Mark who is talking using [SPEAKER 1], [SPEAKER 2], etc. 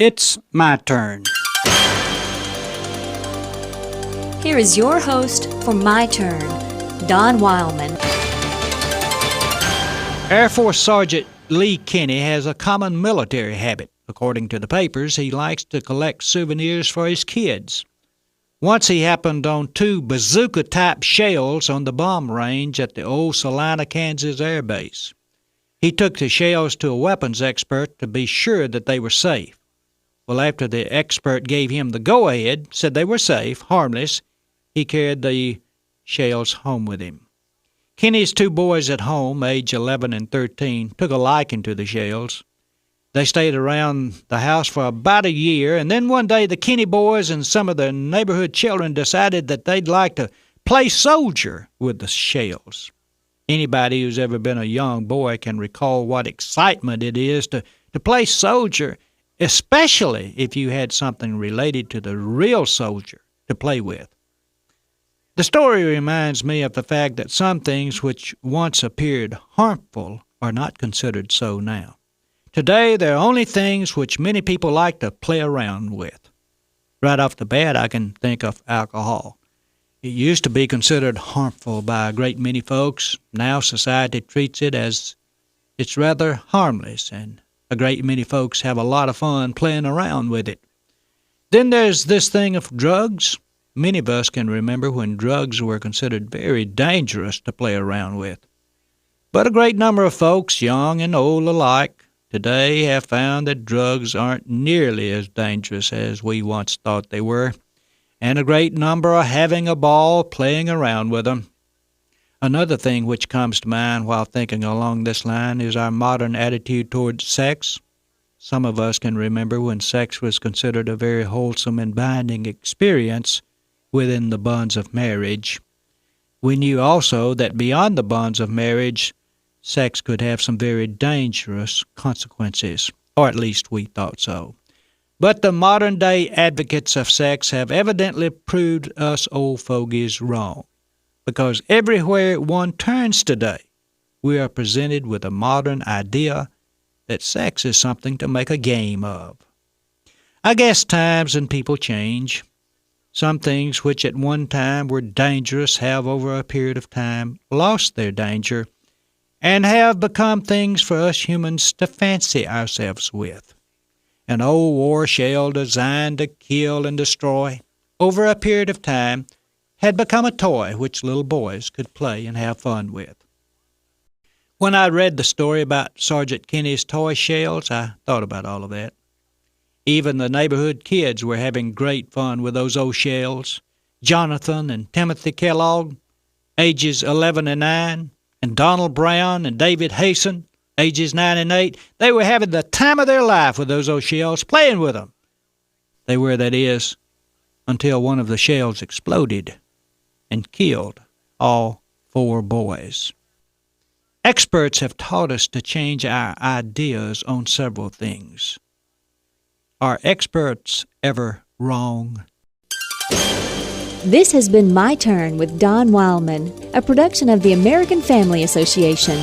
[SPEAKER 1] It's my turn.
[SPEAKER 2] Here is your host for My Turn, Don Wildmon.
[SPEAKER 1] Air Force Sergeant Lee Kinney has a common military habit. According to the papers, he likes to collect souvenirs for his kids. Once he happened on 2 bazooka-type shells on the bomb range at the old Salina, Kansas Air Base. He took the shells to a weapons expert to be sure that they were safe. Well, after the expert gave him the go-ahead, said they were safe, harmless, he carried the shells home with him. Kinney's 2 boys at home, age 11 and 13, took a liking to the shells. They stayed around the house for about a year, and then one day the Kinney boys and some of the neighborhood children decided that they'd like to play soldier with the shells. Anybody who's ever been a young boy can recall what excitement it is to play soldier, especially if you had something related to the real soldier to play with. The story reminds me of the fact that some things which once appeared harmful are not considered so now. Today, there are only things which many people like to play around with. Right off the bat, I can think of alcohol. It used to be considered harmful by a great many folks. Now society treats it as it's rather harmless, and a great many folks have a lot of fun playing around with it. Then there's this thing of drugs. Many of us can remember when drugs were considered very dangerous to play around with. But a great number of folks, young and old alike, today have found that drugs aren't nearly as dangerous as we once thought they were, and a great number are having a ball playing around with them. Another thing which comes to mind while thinking along this line is our modern attitude towards sex. Some of us can remember when sex was considered a very wholesome and binding experience within the bonds of marriage. We knew also that beyond the bonds of marriage, sex could have some very dangerous consequences, or at least we thought so. But the modern-day advocates of sex have evidently proved us old fogies wrong, because everywhere one turns today, we are presented with a modern idea that sex is something to make a game of. I guess times and people change. Some things which at one time were dangerous have over a period of time lost their danger and have become things for us humans to fancy ourselves with. An old war shell designed to kill and destroy over a period of time had become a toy which little boys could play and have fun with. When I read the story about Sergeant Kinney's toy shells, I thought about all of that. Even the neighborhood kids were having great fun with those old shells. Jonathan and Timothy Kellogg, ages 11 and 9, and Donald Brown and David Hasten, ages 9 and 8, they were having the time of their life with those old shells, playing with them. They were, that is, until one of the shells exploded and killed all 4 boys. Experts have taught us to change our ideas on several things. Are experts ever wrong?
[SPEAKER 2] This has been My Turn with Don Wildmon, a production of the American Family Association.